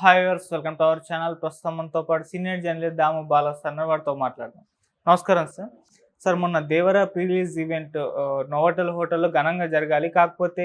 Hi viewers, welcome to our channel. ప్రస్తుతం మనతో పాటు సీనియర్ జర్నలిస్ట్ దాము బాలస్వామి వారితో మాట్లాడదాం. నమస్కారం సార్. సార్, మొన్న Devara pre release event Novotel హోటల్లో ఘనంగా జరగాలి. కాకపోతే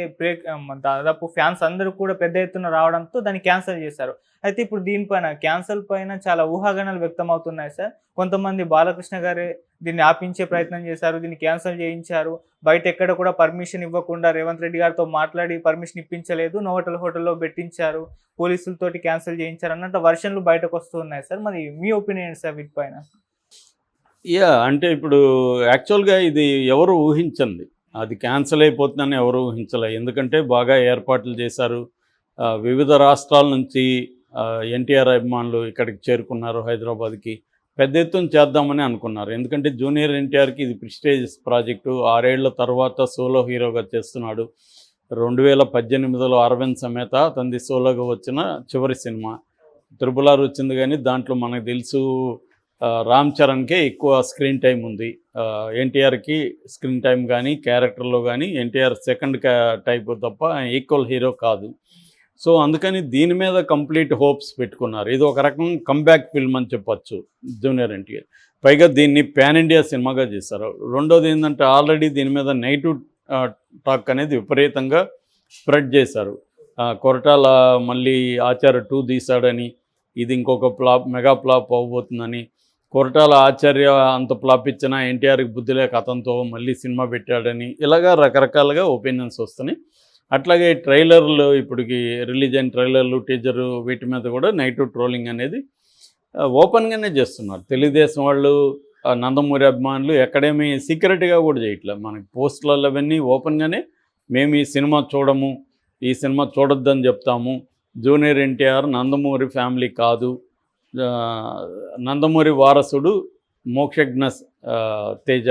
దాదాపు ఫ్యాన్స్ అందరూ కూడా పెద్ద ఎత్తున రావడంతో దాన్ని క్యాన్సిల్ చేశారు. అయితే ఇప్పుడు దీనిపైన క్యాన్సిల్ పైన చాలా ఊహాగానాలు వ్యక్తం అవుతున్నాయి సార్. కొంతమంది బాలకృష్ణ గారే దీన్ని ఆపించే ప్రయత్నం చేశారు, దీన్ని క్యాన్సిల్ చేయించారు. బయట ఎక్కడ కూడా పర్మిషన్ ఇవ్వకుండా రేవంత్ రెడ్డి గారితో మాట్లాడి పర్మిషన్ ఇప్పించలేదు, నోవాటెల్ హోటల్లో పెట్టించారు, పోలీసులతోటి క్యాన్సిల్ చేయించారు అన్నట్టు వర్షన్లు బయటకు వస్తూ ఉన్నాయి సార్. మరి మీ ఒపీనియన్ సార్ వీటిపైన? అంటే ఇప్పుడు యాక్చువల్‌గా ఇది ఎవరు ఊహించంది. అది క్యాన్సిల్ అయిపోతుందని ఎవరు ఊహించలే. ఎందుకంటే బాగా ఏర్పాట్లు చేశారు. వివిధ రాష్ట్రాల నుంచి ఎన్టీఆర్ అభిమానులు ఇక్కడికి చేరుకున్నారు హైదరాబాద్‌కి. పెద్ద ఎత్తున చేద్దామని అనుకున్నారు. ఎందుకంటే జూనియర్ ఎన్టీఆర్‌కి ఇది ప్రెస్టీజియస్ ప్రాజెక్టు. 6 ఏళ్ల తర్వాత సోలో హీరోగా చేస్తున్నాడు. 2018లో అరవింద్ సమేత అతనిది సోలోగా వచ్చిన చివరి సినిమా. 'త్రిబుల్ ఆర్' వచ్చింది కానీ దాంట్లో మనకు తెలుసు రామ్ చరణ్కే ఎక్కువ స్క్రీన్ టైం ఉంది. ఎన్టీఆర్కి స్క్రీన్ టైం కానీ క్యారెక్టర్లో కానీ ఎన్టీఆర్ సెకండ్ టైప్ తప్ప ఈక్వల్ హీరో కాదు. సో అందుకని దీని మీద కంప్లీట్ హోప్స్ పెట్టుకున్నారు. ఇది ఒక రకం కంబ్యాక్ ఫిల్మ్ అని చెప్పచ్చు జూనియర్ ఎన్టీఆర్. పైగా దీన్ని పాన్ ఇండియా సినిమాగా చేశారు. రెండోది ఏంటంటే ఆల్రెడీ దీని మీద నెగిటివ్ టాక్ అనేది విపరీతంగా స్ప్రెడ్ చేశారు. కొరటాల మళ్ళీ ఆచార్య 2 తీశాడని, ఇది ఇంకొక మెగా ఫ్లాప్ అవ్వబోతుందని, కొరటాల ఆచార్య అంత ఫ్లాప్ ఇచ్చినా ఎన్టీఆర్కి బుద్ధి లేక అతనితో మళ్ళీ సినిమా పెట్టాడని, ఇలాగా రకరకాలుగా ఒపీనియన్స్ వస్తున్నాయి. అట్లాగే ట్రైలర్లు ఇప్పటికి రిలీజ్ అయిన ట్రైలర్లు, టీజరు వీటి మీద కూడా నెగిటివ్ ట్రోలింగ్ అనేది ఓపెన్గానే చేస్తున్నారు. తెలుగుదేశం వాళ్ళు, నందమూరి అభిమానులు ఎక్కడేమీ సీక్రెట్గా కూడా చేయట్లేదు. మనకి పోస్టులలో అవన్నీ ఓపెన్గానే మేము ఈ సినిమా చూడము, ఈ సినిమా చూడొద్దని చెప్తాము, జూనియర్ ఎన్టీఆర్ నందమూరి ఫ్యామిలీ కాదు, నందమూరి వారసుడు మోక్షజ్ఞ తేజ,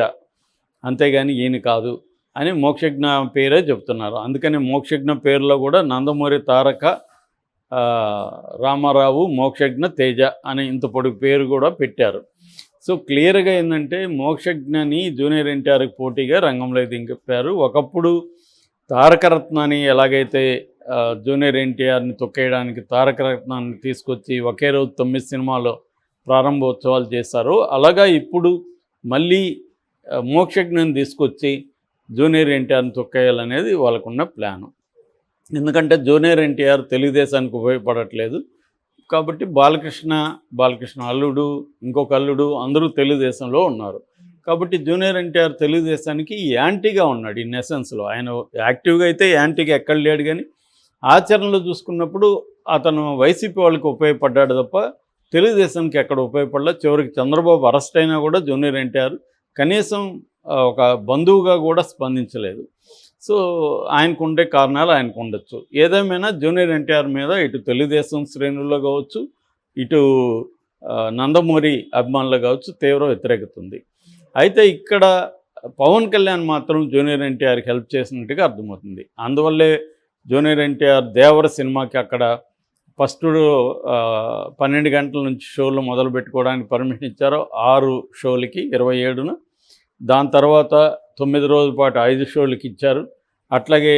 అంతేగాని ఈయన కాదు అని మోక్షజ్ఞ పేరే చెప్తున్నారు. అందుకని మోక్షజ్ఞ పేరులో కూడా నందమూరి తారక రామారావు మోక్షజ్ఞ తేజ అని ఇంత పొడుగు పేరు కూడా పెట్టారు. సో క్లియర్గా ఏంటంటే మోక్షజ్ఞని జూనియర్ ఎన్టీఆర్కి పోటీగా రంగంలో దింపారు. ఒకప్పుడు తారకరత్నాన్ని ఎలాగైతే జూనియర్ ఎన్టీఆర్ని తొక్కేయడానికి తారకరత్నాన్ని తీసుకొచ్చి ఒకే రోజు 9 సినిమాలో ప్రారంభోత్సవాలు చేశారు, అలాగా ఇప్పుడు మళ్ళీ మోక్షజ్ఞని తీసుకొచ్చి జూనియర్ ఎన్టీఆర్ని తొక్కేయాలనేది వాళ్ళకున్న ప్లాను. ఎందుకంటే జూనియర్ ఎన్టీఆర్ తెలుగుదేశానికి ఉపయోగపడట్లేదు కాబట్టి బాలకృష్ణ అల్లుడు, ఇంకొక అల్లుడు అందరూ తెలుగుదేశంలో ఉన్నారు. కాబట్టి జూనియర్ ఎన్టీఆర్ తెలుగుదేశానికి యాంటీగా ఉన్నాడు. ఇన్ ఎసెన్స్లో ఆయన యాక్టివ్గా అయితే యాంటీగా ఎక్కడ లేడు, కానీ ఆచరణలో చూసుకున్నప్పుడు అతను వైసీపీ వాళ్ళకి ఉపయోగపడ్డాడు తప్ప తెలుగుదేశానికి ఎక్కడ ఉపయోగపడలేదు. చివరికి చంద్రబాబు అరెస్ట్ అయినా కూడా జూనియర్ ఎన్టీఆర్ కనీసం ఒక బంధువుగా కూడా స్పందించలేదు. సో ఆయనకుండే కారణాలు ఆయనకు ఉండొచ్చు. ఏదేమైనా జూనియర్ ఎన్టీఆర్ మీద ఇటు తెలుగుదేశం శ్రేణుల్లో కావచ్చు, ఇటు నందమూరి అభిమానులు కావచ్చు తీవ్ర వ్యతిరేకత ఉంది. అయితే ఇక్కడ పవన్ కళ్యాణ్ మాత్రం జూనియర్ ఎన్టీఆర్కి హెల్ప్ చేసినట్టుగా అర్థమవుతుంది. అందువల్లే జూనియర్ ఎన్టీఆర్ దేవర సినిమాకి అక్కడ ఫస్ట్ 12 గంటల నుంచి షోలు మొదలు పెట్టుకోవడానికి పర్మిషన్ ఇచ్చారు. 6 షోలకి 27న, దాని తర్వాత 9 రోజుల పాటు 5 షోలకి ఇచ్చారు. అట్లాగే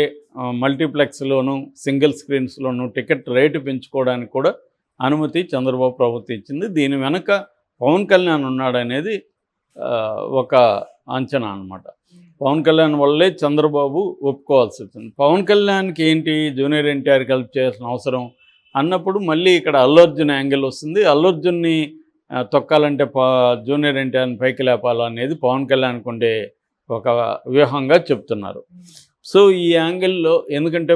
మల్టీప్లెక్స్లోను సింగిల్ స్క్రీన్స్లోను టికెట్ రేటు పెంచుకోవడానికి కూడా అనుమతి చంద్రబాబు ప్రభుత్వం ఇచ్చింది. దీని వెనక పవన్ కళ్యాణ్ ఉన్నాడనేది ఒక అంచనా అన్నమాట. పవన్ కళ్యాణ్ వల్లే చంద్రబాబు ఒప్పుకోవాల్సి వచ్చింది. పవన్ కళ్యాణ్కి ఏంటి జూనియర్ ఎన్టీఆర్కి హెల్ప్ చేయాల్సిన అవసరం అన్నప్పుడు మళ్ళీ ఇక్కడ అల్లు అర్జున్ యాంగిల్ వస్తుంది. అల్లు అర్జున్ని తొక్కాలంటే జూనియర్ ఎన్టీఆర్ని పైకి లేపాలనేది పవన్ కళ్యాణ్కి ఉండే ఒక వ్యూహంగా చెప్తున్నారు. సో ఈ యాంగిల్లో ఎందుకంటే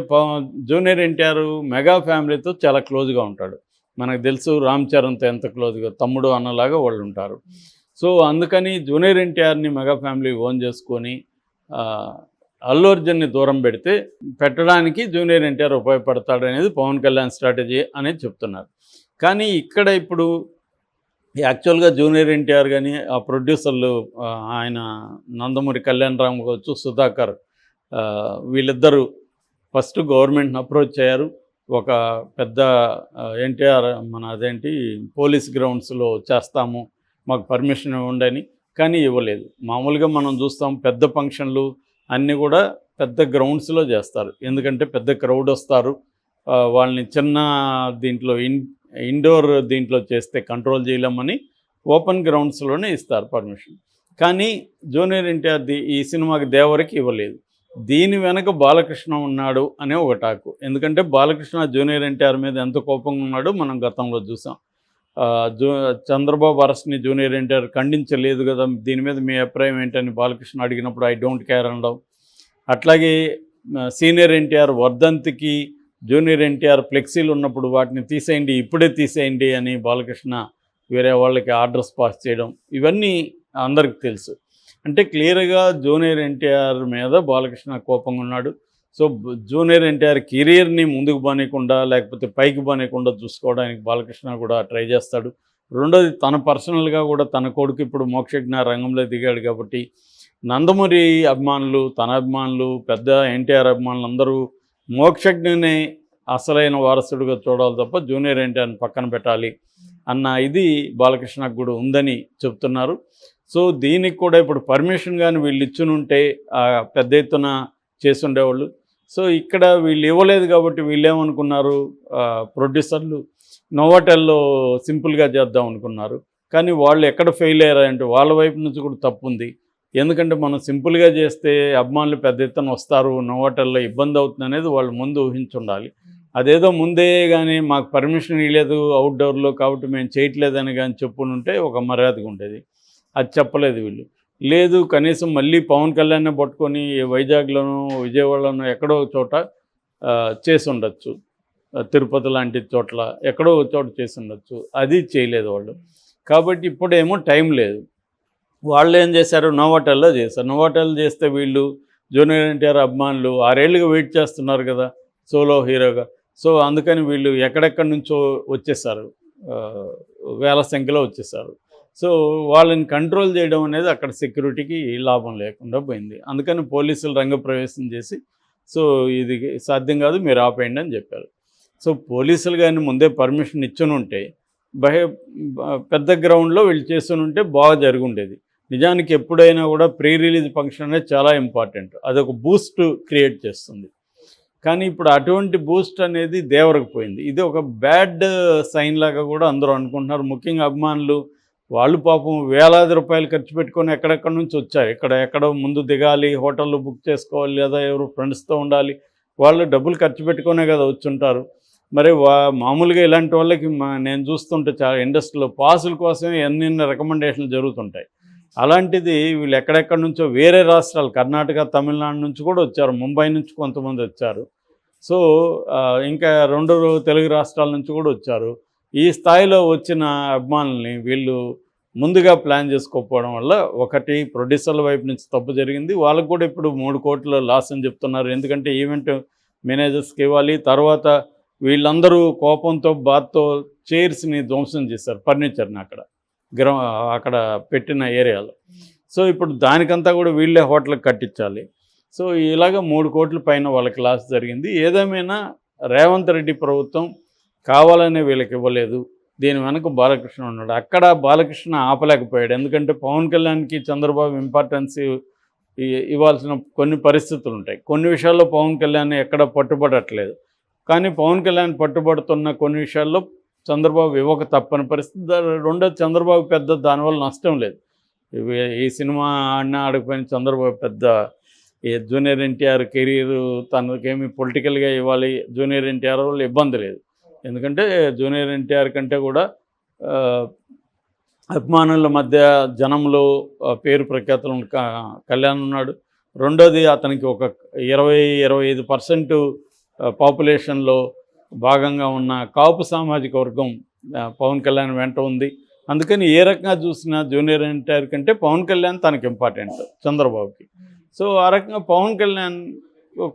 జూనియర్ ఎన్టీఆర్ మెగా ఫ్యామిలీతో చాలా క్లోజ్గా ఉంటాడు. మనకు తెలుసు రామ్ చరణ్తో ఎంత క్లోజ్గా, తమ్ముడు అన్నలాగా వాళ్ళు ఉంటారు. సో అందుకని జూనియర్ ఎన్టీఆర్ని మెగా ఫ్యామిలీ ఓన్ చేసుకొని అల్లు అర్జున్ని దూరం పెట్టడానికి జూనియర్ ఎన్టీఆర్ ఉపయోగపడతాడు అనేది పవన్ కళ్యాణ్ స్ట్రాటజీ అనేది చెప్తున్నారు. కానీ ఇక్కడ ఇప్పుడు యాక్చువల్గా జూనియర్ ఎన్టీఆర్ కానీ ఆ ప్రొడ్యూసర్లు ఆయన నందమూరి కళ్యాణ్ రామ్ కావచ్చు, సుధాకర్, వీళ్ళిద్దరూ ఫస్ట్ గవర్నమెంట్ని అప్రోచ్ అయ్యారు. ఒక పెద్ద ఎన్టీఆర్ పోలీస్ గ్రౌండ్స్లో చేస్తాము, మాకు పర్మిషన్ ఇవ్వండి, కానీ ఇవ్వలేదు. మామూలుగా మనం చూస్తాం పెద్ద ఫంక్షన్లు అన్నీ కూడా పెద్ద గ్రౌండ్స్లో చేస్తారు, ఎందుకంటే పెద్ద క్రౌడ్ వస్తారు, వాళ్ళని చిన్న దీంట్లో ఇండోర్ దీంట్లో చేస్తే కంట్రోల్ చేయలేమని ఓపెన్ గ్రౌండ్స్లోనే ఇస్తారు పర్మిషన్. కానీ జూనియర్ ఎన్టీఆర్ ఈ సినిమాకి దేవరికి ఇవ్వలేదు. దీని వెనక బాలకృష్ణ ఉన్నాడు అనే ఒక టాకు. ఎందుకంటే బాలకృష్ణ జూనియర్ ఎన్టీఆర్ మీద ఎంత కోపంగా ఉన్నాడో మనం గతంలో చూసాం. చంద్రబాబు అరెస్ట్ని జూనియర్ ఎన్టీఆర్ ఖండించలేదు కదా, దీని మీద మీ అభిప్రాయం ఏంటని బాలకృష్ణ అడిగినప్పుడు ఐ డోంట్ కేర్ అనడం. అట్లాగే సీనియర్ ఎన్టీఆర్ వర్ధంతికి జూనియర్ ఎన్టీఆర్ ఫ్లెక్సీలు ఉన్నప్పుడు వాటిని తీసేయండి, ఇప్పుడే తీసేయండి అని బాలకృష్ణ వేరే వాళ్ళకి ఆర్డర్స్ పాస్ చేయడం, ఇవన్నీ అందరికి తెలుసు. అంటే క్లియర్గా జూనియర్ ఎన్టీఆర్ మీద బాలకృష్ణ కోపంగా ఉన్నాడు. సో జూనియర్ ఎన్టీఆర్ కెరీర్ని ముందుకు బానేయకుండా లేకపోతే పైకి బానేయకుండా చూసుకోవడానికి బాలకృష్ణ కూడా ట్రై చేస్తాడు. రెండోది తన పర్సనల్గా కూడా తన కొడుకు ఇప్పుడు మోక్షజ్ఞ రంగంలో దిగాడు కాబట్టి నందమూరి అభిమానులు, తన అభిమానులు, పెద్ద ఎన్టీఆర్ అభిమానులు అందరూ మోక్షజ్ఞనే అసలైన వారసుడిగా చూడాలి తప్ప జూనియర్ ఎన్టీఆర్ని పక్కన పెట్టాలి అన్న ఇది బాలకృష్ణకు కూడా ఉందని చెప్తున్నారు. సో దీనికి కూడా ఇప్పుడు పర్మిషన్ కానీ వీళ్ళు ఇచ్చునుంటే పెద్ద ఎత్తున చేసుండేవాళ్ళు. సో ఇక్కడ వీళ్ళు ఇవ్వలేదు కాబట్టి వీళ్ళు ఏమనుకున్నారు, ప్రొడ్యూసర్లు నోవాటెల్లో సింపుల్గా చేద్దాం అనుకున్నారు. కానీ వాళ్ళు ఎక్కడ ఫెయిల్ అయ్యారంటే వాళ్ళ వైపు నుంచి కూడా తప్పు ఉంది. ఎందుకంటే మనం సింపుల్గా చేస్తే అభిమానులు పెద్ద ఎత్తున వస్తారు, నోవాటెల్లో ఇబ్బంది అవుతుంది అనేది వాళ్ళు ముందు ఊహించుండాలి. అదేదో ముందే కానీ మాకు పర్మిషన్ ఇవ్వలేదు అవుట్డోర్లో కాబట్టి మేము చేయట్లేదని కానీ చెప్పునుంటే ఒక మర్యాదగా ఉండేది. అది చెప్పలేదు వీళ్ళు. లేదు కనీసం మళ్ళీ పవన్ కళ్యాణ్ని పట్టుకొని వైజాగ్లోనూ విజయవాడలోనూ ఎక్కడో చోట చేసి ఉండొచ్చు, తిరుపతి లాంటి చోట్ల ఎక్కడో చోట చేసి ఉండొచ్చు. అది చేయలేదు వాళ్ళు. కాబట్టి ఇప్పుడేమో టైం లేదు. వాళ్ళు ఏం చేశారు, నోవాటెల్లో చేశారు. నోవాటెల్ చేస్తే వీళ్ళు జూనియర్ ఎన్టీఆర్ అభిమానులు 6 ఏళ్ళుగా వెయిట్ చేస్తున్నారు కదా సోలో హీరోగా. సో అందుకని వీళ్ళు ఎక్కడెక్కడి నుంచో వచ్చేసారు, వేల సంఖ్యలో వచ్చేసారు. సో వాళ్ళని కంట్రోల్ చేయడం అనేది అక్కడ సెక్యూరిటీకి లాభం లేకుండా పోయింది. అందుకని పోలీసులు రంగప్రవేశం చేసి సో ఇది సాధ్యం కాదు, మీరు ఆపేయండి అని చెప్పారు. సో పోలీసులు కానీ ముందే పర్మిషన్ ఇచ్చునుంటే పెద్ద గ్రౌండ్లో వీళ్ళు చేస్తునుంటే బాగా జరుగుండేది. నిజానికి ఎప్పుడైనా కూడా ప్రీ రిలీజ్ ఫంక్షన్ అనేది చాలా ఇంపార్టెంట్, అదొక బూస్ట్ క్రియేట్ చేస్తుంది. కానీ ఇప్పుడు అటువంటి బూస్ట్ అనేది దేవరకపోయింది. ఇది ఒక బ్యాడ్ సైన్ లాగా కూడా అందరూ అనుకుంటున్నారు. ముఖ్యంగా అభిమానులు వాళ్ళు పాపం వేలాది రూపాయలు ఖర్చు పెట్టుకొని ఎక్కడెక్కడి నుంచి వచ్చారు, ఎక్కడో ముందు దిగాలి, హోటళ్ళు బుక్ చేసుకోవాలి, లేదా ఎవరు ఫ్రెండ్స్తో ఉండాలి, వాళ్ళు డబ్బులు ఖర్చు పెట్టుకునే కదా వచ్చుంటారు. మరి మామూలుగా ఇలాంటి వాళ్ళకి నేను చూస్తుంటే చాలా ఇండస్ట్రీలో పాసుల కోసమే ఎన్నెన్ని రికమెండేషన్లు జరుగుతుంటాయి. అలాంటిది వీళ్ళు ఎక్కడెక్కడి నుంచో వేరే రాష్ట్రాలు కర్ణాటక, తమిళనాడు నుంచి కూడా వచ్చారు, ముంబై నుంచి కొంతమంది వచ్చారు. సో ఇంకా 2 తెలుగు రాష్ట్రాల నుంచి కూడా వచ్చారు. ఈ స్థాయిలో వచ్చిన అభిమానుల్ని వీళ్ళు ముందుగా ప్లాన్ చేసుకోకపోవడం వల్ల ఒకటి ప్రొడ్యూసర్ల వైపు నుంచి తప్పు జరిగింది. వాళ్ళకు కూడా ఇప్పుడు 3 కోట్ల లాస్ అని చెప్తున్నారు. ఎందుకంటే ఈవెంట్ మేనేజర్స్కి ఇవ్వాలి. తర్వాత వీళ్ళందరూ కోపంతో బాధతో చైర్స్ని ధ్వంసం చేశారు, ఫర్నిచర్ని అక్కడ పెట్టిన ఏరియాలో. సో ఇప్పుడు దానికంతా కూడా వీళ్ళే హోటల్కి కట్టించాలి. సో ఇలాగ 3 కోట్ల పైన వాళ్ళకి లాస్ జరిగింది. ఏదేమైనా రేవంత్ రెడ్డి ప్రభుత్వం కావాలనే వీళ్ళకి ఇవ్వలేదు, దీని వెనక బాలకృష్ణ ఉన్నాడు. అక్కడ బాలకృష్ణ ఆపలేకపోయాడు. ఎందుకంటే పవన్ కళ్యాణ్కి చంద్రబాబు ఇంపార్టెన్స్ ఇవ్వాల్సిన కొన్ని పరిస్థితులు ఉంటాయి. కొన్ని విషయాల్లో పవన్ కళ్యాణ్ ఎక్కడ పట్టుబడట్లేదు, కానీ పవన్ కళ్యాణ్ పట్టుబడుతున్న కొన్ని విషయాల్లో చంద్రబాబు ఇవ్వక తప్పని పరిస్థితి. రెండోది చంద్రబాబు పెద్ద దానివల్ల నష్టం లేదు. ఈ సినిమా ఆడకపోయిన చంద్రబాబు పెద్ద జూనియర్ ఎన్టీఆర్ కెరీర్ తనకేమి పొలిటికల్గా ఇవ్వాలి, జూనియర్ ఎన్టీఆర్ వల్ల ఇబ్బంది లేదు. ఎందుకంటే జూనియర్ ఎన్టీఆర్ కంటే కూడా అభిమానుల మధ్య జనంలో పేరు ప్రఖ్యాతులు కళ్యాణ్ ఉన్నాడు. రెండోది అతనికి ఒక 20-25% పాపులేషన్లో భాగంగా ఉన్న కాపు సామాజిక వర్గం పవన్ కళ్యాణ్ వెంట ఉంది. అందుకని ఏ రకంగా చూసినా జూనియర్ ఎన్టీఆర్ కంటే పవన్ కళ్యాణ్ తనకి ఇంపార్టెంట్ చంద్రబాబుకి. సో ఆ రకంగా పవన్ కళ్యాణ్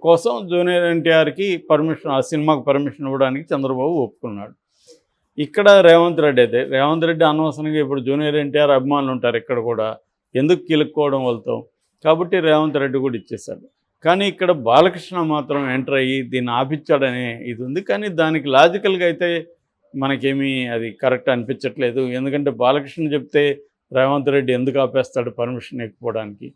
కోసం జూనియర్ ఎన్టీఆర్కి పర్మిషన్, ఆ సినిమాకు పర్మిషన్ ఇవ్వడానికి చంద్రబాబు ఒప్పుకున్నాడు. ఇక్కడ రేవంత్ రెడ్డి అనవసరంగా ఇప్పుడు జూనియర్ ఎన్టీఆర్ అభిమానులు ఉంటారు ఇక్కడ కూడా, ఎందుకు కిలుక్కోవడం వాళ్ళతో, కాబట్టి రేవంత్ రెడ్డి కూడా ఇచ్చేశాడు. కానీ ఇక్కడ బాలకృష్ణ మాత్రం ఎంటర్ అయ్యి దీన్ని ఆపించాడనే ఇది ఉంది. కానీ దానికి లాజికల్గా అయితే మనకేమీ అది కరెక్ట్ అనిపించట్లేదు. ఎందుకంటే బాలకృష్ణ చెప్తే రేవంత్ రెడ్డి ఎందుకు ఆపేస్తాడు పర్మిషన్ ఇవ్వకపోవడానికి?